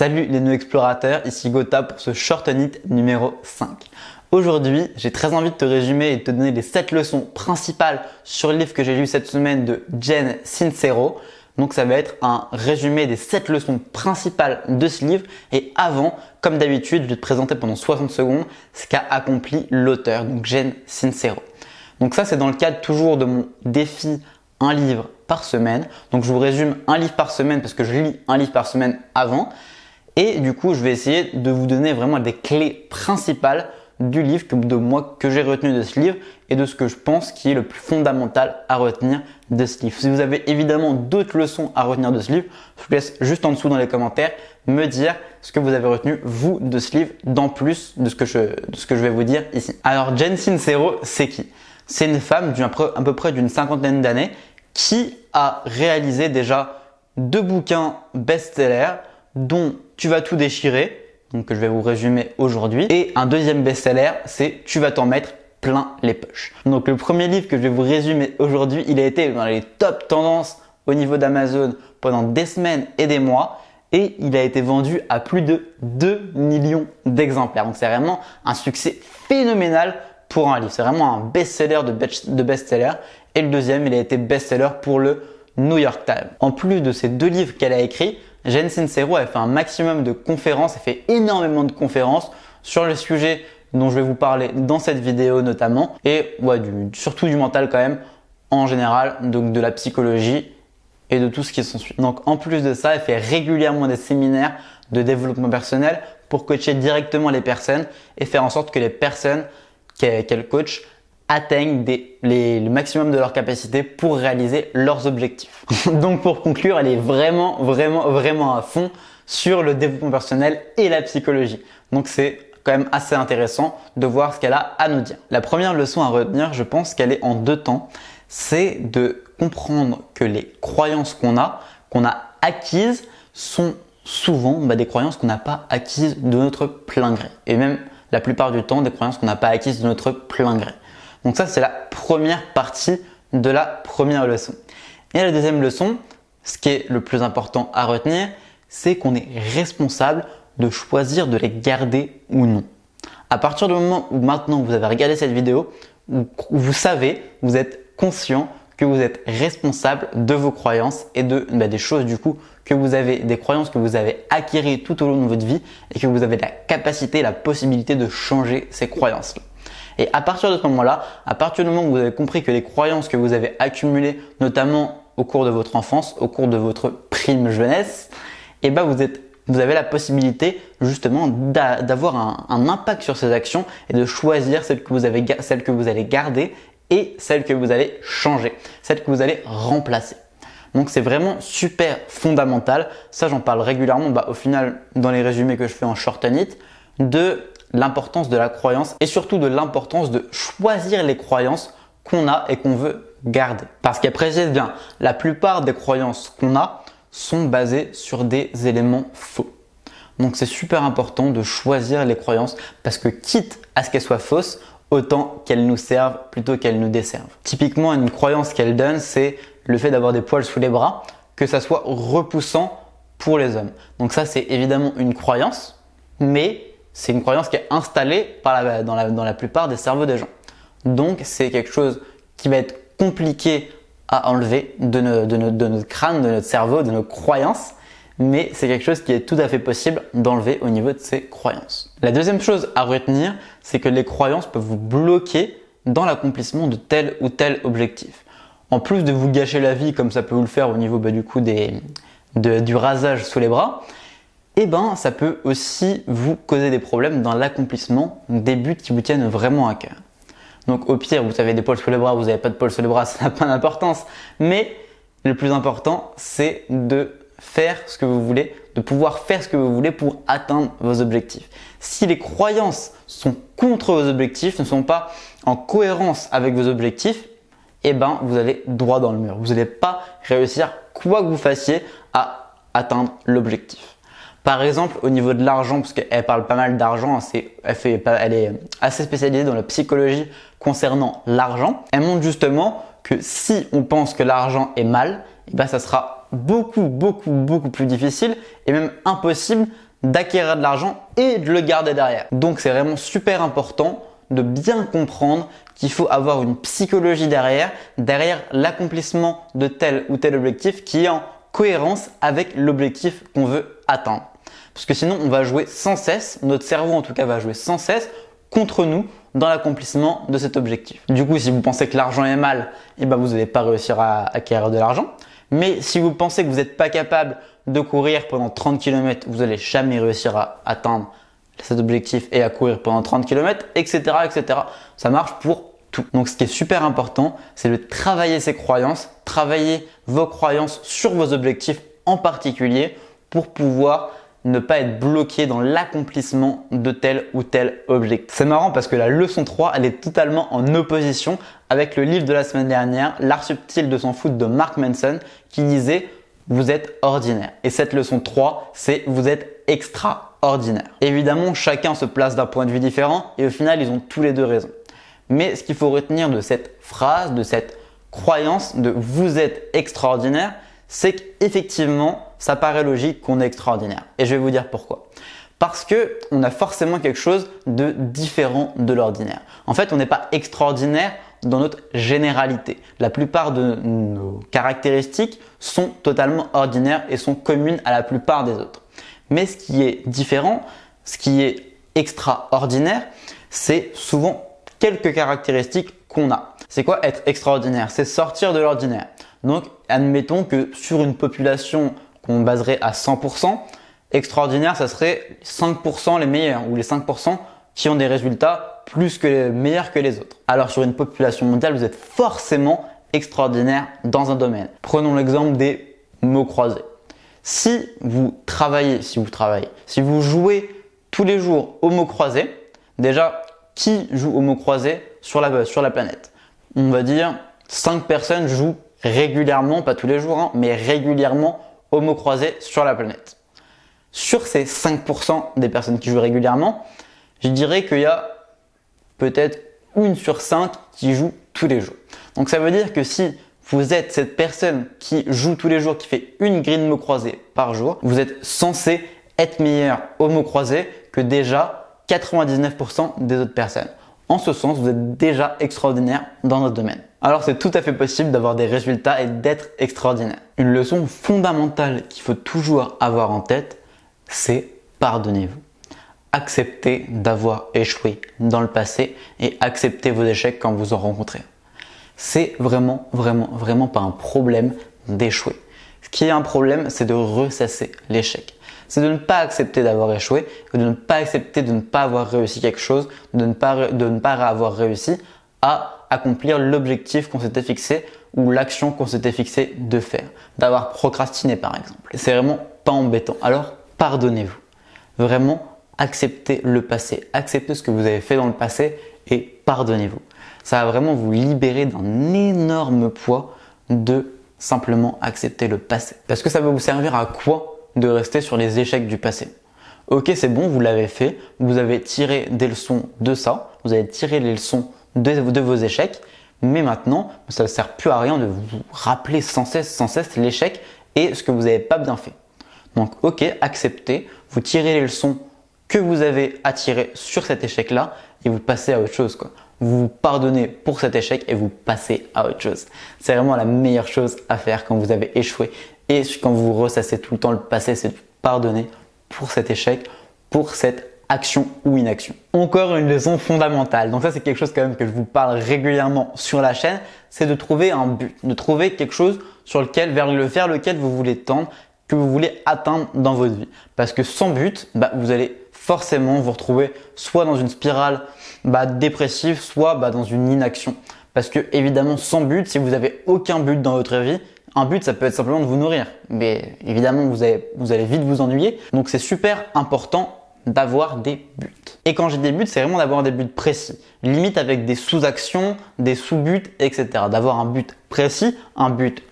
Salut les nouveaux explorateurs, ici Gotha pour ce Short on It numéro 5. Aujourd'hui, j'ai très envie de te résumer et de te donner les 7 leçons principales sur le livre que j'ai lu cette semaine de Jen Sincero. Donc ça va être un résumé des 7 leçons principales de ce livre. Et avant, comme d'habitude, je vais te présenter pendant 60 secondes ce qu'a accompli l'auteur, donc Jen Sincero. Donc ça, c'est dans le cadre toujours de mon défi un livre par semaine. Donc je vous résume un livre par semaine parce que je lis un livre par semaine avant. Et du coup, je vais essayer de vous donner vraiment des clés principales du livre que j'ai retenu de ce livre et de ce que je pense qui est le plus fondamental à retenir de ce livre. Si vous avez évidemment d'autres leçons à retenir de ce livre, je vous laisse juste en dessous dans les commentaires me dire ce que vous avez retenu vous de ce livre, d'en plus de ce que je vais vous dire ici. Alors Jen Sincero, c'est qui? C'est une femme à peu près d'une cinquantaine d'années qui a réalisé déjà 2 bouquins best-sellers dont Tu vas tout déchirer, donc que je vais vous résumer aujourd'hui, et un deuxième best-seller, c'est Tu vas t'en mettre plein les poches. Donc le premier livre que je vais vous résumer aujourd'hui, il a été dans les top tendances au niveau d'Amazon pendant des semaines et des mois, et il a été vendu à plus de 2 millions d'exemplaires. Donc c'est vraiment un succès phénoménal pour un livre. C'est vraiment un best-seller de best-seller. Et le deuxième, il a été best-seller pour le New York Times. En plus de ces 2 livres qu'elle a écrits, Jen Sincero a fait un maximum de conférences, elle fait énormément de conférences sur les sujets dont je vais vous parler dans cette vidéo notamment, et surtout du mental quand même en général, donc de la psychologie et de tout ce qui s'ensuit. Donc en plus de ça, elle fait régulièrement des séminaires de développement personnel pour coacher directement les personnes et faire en sorte que les personnes qu'elle coach atteignent le maximum de leurs capacités pour réaliser leurs objectifs. Donc pour conclure, elle est vraiment à fond sur le développement personnel et la psychologie. Donc c'est quand même assez intéressant de voir ce qu'elle a à nous dire. La première leçon à retenir, je pense qu'elle est en 2 temps, c'est de comprendre que les croyances qu'on a acquises sont souvent des croyances qu'on n'a pas acquises de notre plein gré. Et même la plupart du temps, des croyances qu'on n'a pas acquises de notre plein gré. Donc ça, c'est la première partie de la première leçon. Et la deuxième leçon, ce qui est le plus important à retenir, c'est qu'on est responsable de choisir de les garder ou non. À partir du moment où maintenant vous avez regardé cette vidéo, vous savez, vous êtes conscient que vous êtes responsable de vos croyances et des choses du coup des croyances que vous avez acquises tout au long de votre vie et que vous avez la capacité, la possibilité de changer ces croyances-là. Et à partir de ce moment-là, à partir du moment où vous avez compris que les croyances que vous avez accumulées, notamment au cours de votre enfance, au cours de votre prime jeunesse, vous avez la possibilité justement d'avoir un impact sur ces actions et de choisir celles que vous allez garder et celles que vous allez changer, celles que vous allez remplacer. Donc c'est vraiment super fondamental. Ça, j'en parle régulièrement au final dans les résumés que je fais en Short on It, de l'importance de la croyance et surtout de l'importance de choisir les croyances qu'on a et qu'on veut garder. Parce qu'elle précise bien, la plupart des croyances qu'on a sont basées sur des éléments faux. Donc c'est super important de choisir les croyances parce que quitte à ce qu'elles soient fausses, autant qu'elles nous servent plutôt qu'elles nous desservent. Typiquement, une croyance qu'elle donne, c'est le fait d'avoir des poils sous les bras, que ça soit repoussant pour les hommes. Donc ça, c'est évidemment une croyance, mais c'est une croyance qui est installée dans la plupart des cerveaux des gens. Donc, c'est quelque chose qui va être compliqué à enlever de notre crâne, de notre cerveau, de nos croyances. Mais c'est quelque chose qui est tout à fait possible d'enlever au niveau de ces croyances. La deuxième chose à retenir, c'est que les croyances peuvent vous bloquer dans l'accomplissement de tel ou tel objectif. En plus de vous gâcher la vie, comme ça peut vous le faire au niveau du rasage sous les bras, ça peut aussi vous causer des problèmes dans l'accomplissement des buts qui vous tiennent vraiment à cœur. Donc au pire, vous avez des poils sous les bras, vous n'avez pas de poils sous les bras, ça n'a pas d'importance. Mais le plus important, c'est de faire ce que vous voulez, de pouvoir faire ce que vous voulez pour atteindre vos objectifs. Si les croyances sont contre vos objectifs, ne sont pas en cohérence avec vos objectifs, vous allez droit dans le mur. Vous n'allez pas réussir, quoi que vous fassiez, à atteindre l'objectif. Par exemple, au niveau de l'argent, parce qu'elle parle pas mal d'argent, elle est assez spécialisée dans la psychologie concernant l'argent. Elle montre justement que si on pense que l'argent est mal, ça sera beaucoup plus difficile et même impossible d'acquérir de l'argent et de le garder derrière. Donc c'est vraiment super important de bien comprendre qu'il faut avoir une psychologie derrière l'accomplissement de tel ou tel objectif qui est en cohérence avec l'objectif qu'on veut atteindre. Parce que sinon on va jouer sans cesse, notre cerveau en tout cas va jouer sans cesse contre nous dans l'accomplissement de cet objectif. Du coup, si vous pensez que l'argent est mal, vous n'allez pas réussir à acquérir de l'argent. Mais si vous pensez que vous n'êtes pas capable de courir pendant 30 km, vous n'allez jamais réussir à atteindre cet objectif et à courir pendant 30 km, etc., etc. Ça marche pour tout. Donc, ce qui est super important, c'est de travailler ses croyances, travailler vos croyances sur vos objectifs en particulier pour pouvoir ne pas être bloqué dans l'accomplissement de tel ou tel objectif. C'est marrant parce que la leçon 3, elle est totalement en opposition avec le livre de la semaine dernière, L'art subtil de s'en foutre de Mark Manson, qui disait « Vous êtes ordinaire ». Et cette leçon 3, c'est « Vous êtes extraordinaire ». Évidemment, chacun se place d'un point de vue différent et au final, ils ont tous les deux raison. Mais ce qu'il faut retenir de cette phrase, de cette croyance de « Vous êtes extraordinaire », c'est qu'effectivement, ça paraît logique qu'on est extraordinaire. Et je vais vous dire pourquoi. Parce que on a forcément quelque chose de différent de l'ordinaire. En fait, on n'est pas extraordinaire dans notre généralité. La plupart de nos caractéristiques sont totalement ordinaires et sont communes à la plupart des autres. Mais ce qui est différent, ce qui est extraordinaire, c'est souvent quelques caractéristiques qu'on a. C'est quoi être extraordinaire? C'est sortir de l'ordinaire. Donc, admettons que sur une population qu'on baserait à 100%, extraordinaire, ça serait 5% les meilleurs ou les 5% qui ont des résultats meilleurs que les autres. Alors, sur une population mondiale, vous êtes forcément extraordinaire dans un domaine. Prenons l'exemple des mots croisés. Si vous jouez tous les jours aux mots croisés, déjà, qui joue aux mots croisés sur la planète? On va dire 5 personnes jouent régulièrement, pas tous les jours, mais régulièrement aux mots croisés sur la planète. Sur ces 5% des personnes qui jouent régulièrement, je dirais qu'il y a peut-être 1 sur 5 qui joue tous les jours. Donc ça veut dire que si vous êtes cette personne qui joue tous les jours, qui fait une grille de mots croisés par jour, vous êtes censé être meilleur aux mots croisés que déjà 99% des autres personnes. En ce sens, vous êtes déjà extraordinaire dans notre domaine. Alors c'est tout à fait possible d'avoir des résultats et d'être extraordinaire. Une leçon fondamentale qu'il faut toujours avoir en tête, c'est pardonnez-vous. Acceptez d'avoir échoué dans le passé et acceptez vos échecs quand vous en rencontrez. C'est vraiment pas un problème d'échouer. Ce qui est un problème, c'est de ressasser l'échec. C'est de ne pas accepter d'avoir échoué, de ne pas accepter de ne pas avoir réussi quelque chose, de ne pas avoir réussi à accomplir l'objectif qu'on s'était fixé ou l'action qu'on s'était fixé de faire, d'avoir procrastiné par exemple. C'est vraiment pas embêtant. Alors pardonnez-vous. Vraiment acceptez le passé, acceptez ce que vous avez fait dans le passé et pardonnez-vous. Ça va vraiment vous libérer d'un énorme poids de simplement accepter le passé. Parce que ça va vous servir à quoi de rester sur les échecs du passé? Ok, c'est bon, vous l'avez fait, vous avez tiré des leçons de ça, vous avez tiré les leçons de vos échecs, mais maintenant, ça ne sert plus à rien de vous rappeler sans cesse l'échec et ce que vous n'avez pas bien fait. Donc, ok, acceptez, vous tirez les leçons que vous avez à tirer sur cet échec-là et vous passez à autre chose, quoi. Vous vous pardonnez pour cet échec et vous passez à autre chose. C'est vraiment la meilleure chose à faire quand vous avez échoué et quand vous ressassez tout le temps le passé, c'est de vous pardonner pour cet échec, pour cette action ou inaction. Encore une leçon fondamentale. Donc ça, c'est quelque chose quand même que je vous parle régulièrement sur la chaîne, c'est de trouver un but, de trouver quelque chose vers lequel vous voulez tendre, que vous voulez atteindre dans votre vie. Parce que sans but, vous allez forcément vous retrouver soit dans une spirale dépressive, soit dans une inaction. Parce que évidemment, sans but, si vous avez aucun but dans votre vie, un but, ça peut être simplement de vous nourrir. Mais évidemment, vous allez vite vous ennuyer. Donc c'est super important d'avoir des buts. Et quand j'ai des buts, c'est vraiment d'avoir des buts précis. Limite avec des sous-actions, des sous-buts, etc. D'avoir un but précis, un but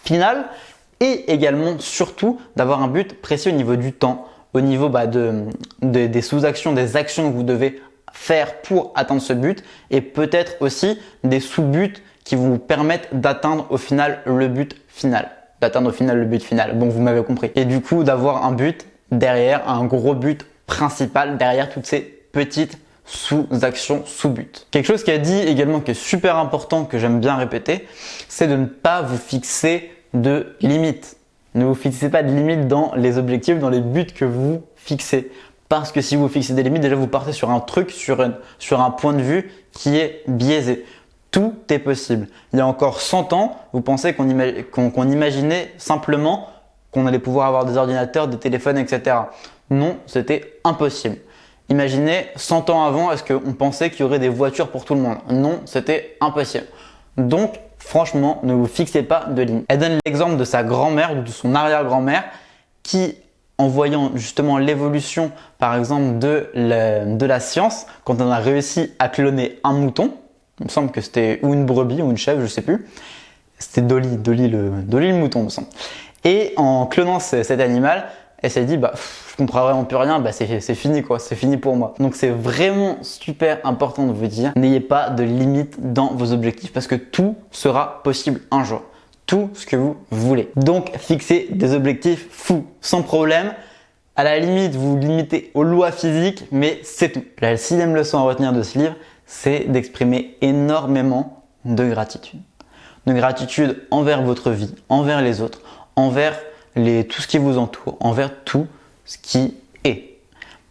final et également, surtout, d'avoir un but précis au niveau du temps, au niveau des sous-actions, des actions que vous devez faire pour atteindre ce but et peut-être aussi des sous-buts qui vous permettent d'atteindre au final le but final. Bon, vous m'avez compris. Et du coup, d'avoir un but derrière un gros but principal, derrière toutes ces petites sous-actions, sous-buts. Quelque chose qui a dit également qui est super important, que j'aime bien répéter, c'est de ne pas vous fixer de limites. Ne vous fixez pas de limites dans les objectifs, dans les buts que vous fixez. Parce que si vous fixez des limites, déjà vous partez sur un truc, sur un point de vue qui est biaisé. Tout est possible. Il y a encore 100 ans, vous pensez qu'on imaginait simplement qu'on allait pouvoir avoir des ordinateurs, des téléphones, etc. Non, c'était impossible. Imaginez 100 ans avant, est-ce qu'on pensait qu'il y aurait des voitures pour tout le monde? Non, c'était impossible. Donc, franchement, ne vous fixez pas de limite. Elle donne l'exemple de sa grand-mère ou de son arrière-grand-mère qui, en voyant justement l'évolution, par exemple, de la science, quand on a réussi à cloner un mouton, il me semble que c'était ou une brebis ou une chèvre, je sais plus, c'était Dolly le mouton, il me semble. Et en clonant cet animal, elle s'est dit, je comprends vraiment plus rien, c'est fini quoi, c'est fini pour moi. Donc c'est vraiment super important de vous dire, n'ayez pas de limite dans vos objectifs parce que tout sera possible un jour. Tout ce que vous voulez. Donc fixez des objectifs fous, sans problème. À la limite, vous vous limitez aux lois physiques, mais c'est tout. La 6e leçon à retenir de ce livre, c'est d'exprimer énormément de gratitude. De gratitude envers votre vie, envers les autres, envers tout ce qui vous entoure, envers tout ce qui est.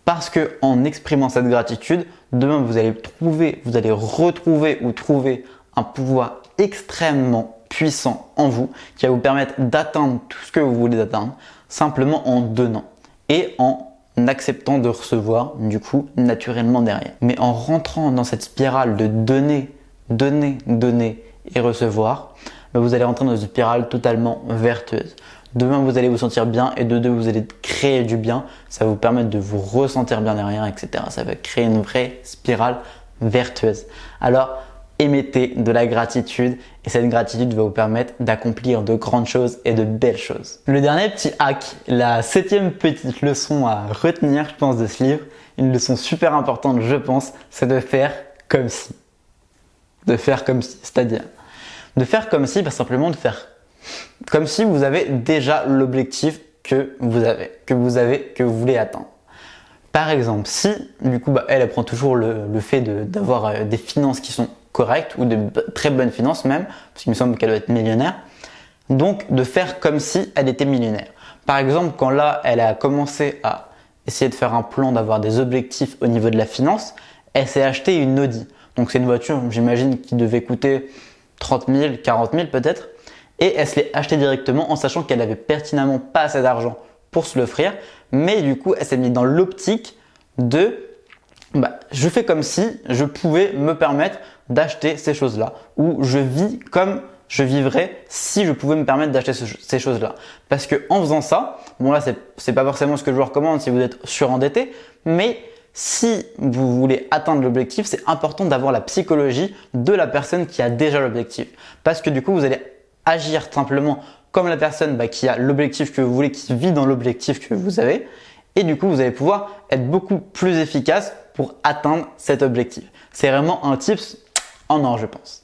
Parce que en exprimant cette gratitude, demain vous allez retrouver ou trouver un pouvoir extrêmement puissant en vous qui va vous permettre d'atteindre tout ce que vous voulez atteindre simplement en donnant et en acceptant de recevoir du coup naturellement derrière. Mais en rentrant dans cette spirale de donner, donner, donner et recevoir, vous allez rentrer dans une spirale totalement vertueuse. Demain, vous allez vous sentir bien et de deux, vous allez créer du bien. Ça va vous permettre de vous ressentir bien derrière, etc. Ça va créer une vraie spirale vertueuse. Alors, émettez de la gratitude et cette gratitude va vous permettre d'accomplir de grandes choses et de belles choses. Le dernier petit hack, la 7e petite leçon à retenir, je pense, de ce livre, une leçon super importante, je pense, c'est de faire comme si. De faire comme si, c'est-à-dire de faire comme si, simplement de faire comme si vous avez déjà l'objectif que vous voulez atteindre. Par exemple, si du coup elle prend toujours le fait d'avoir des finances qui sont correctes ou de très bonnes finances même, parce qu'il me semble qu'elle doit être millionnaire, donc de faire comme si elle était millionnaire. Par exemple, quand là elle a commencé à essayer de faire un plan, d'avoir des objectifs au niveau de la finance, elle s'est acheté une Audi. Donc c'est une voiture, j'imagine, qui devait coûter 30 000, 40 000 peut-être. Et elle se l'est achetée directement en sachant qu'elle n'avait pertinemment pas assez d'argent pour se l'offrir. Mais du coup, elle s'est mise dans l'optique de je fais comme si je pouvais me permettre d'acheter ces choses-là. Ou je vis comme je vivrais si je pouvais me permettre d'acheter ces choses-là. Parce que en faisant ça, bon là c'est pas forcément ce que je vous recommande si vous êtes surendetté, mais si vous voulez atteindre l'objectif, c'est important d'avoir la psychologie de la personne qui a déjà l'objectif. Parce que du coup, vous allez agir simplement comme la personne qui a l'objectif que vous voulez, qui vit dans l'objectif que vous avez. Et du coup, vous allez pouvoir être beaucoup plus efficace pour atteindre cet objectif. C'est vraiment un tips en or, je pense.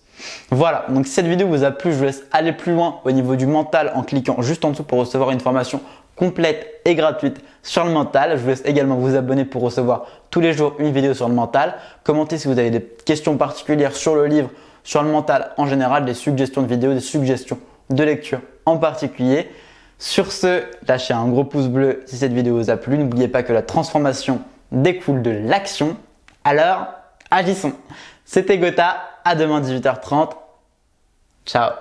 Voilà, donc si cette vidéo vous a plu, je vous laisse aller plus loin au niveau du mental en cliquant juste en dessous pour recevoir une formation complète et gratuite sur le mental. Je vous laisse également vous abonner pour recevoir tous les jours une vidéo sur le mental. Commentez si vous avez des questions particulières sur le livre, sur le mental en général, des suggestions de vidéos, des suggestions de lecture en particulier. Sur ce, lâchez un gros pouce bleu si cette vidéo vous a plu. N'oubliez pas que la transformation découle de l'action. Alors, agissons. C'était Gotha, à demain 18h30. Ciao.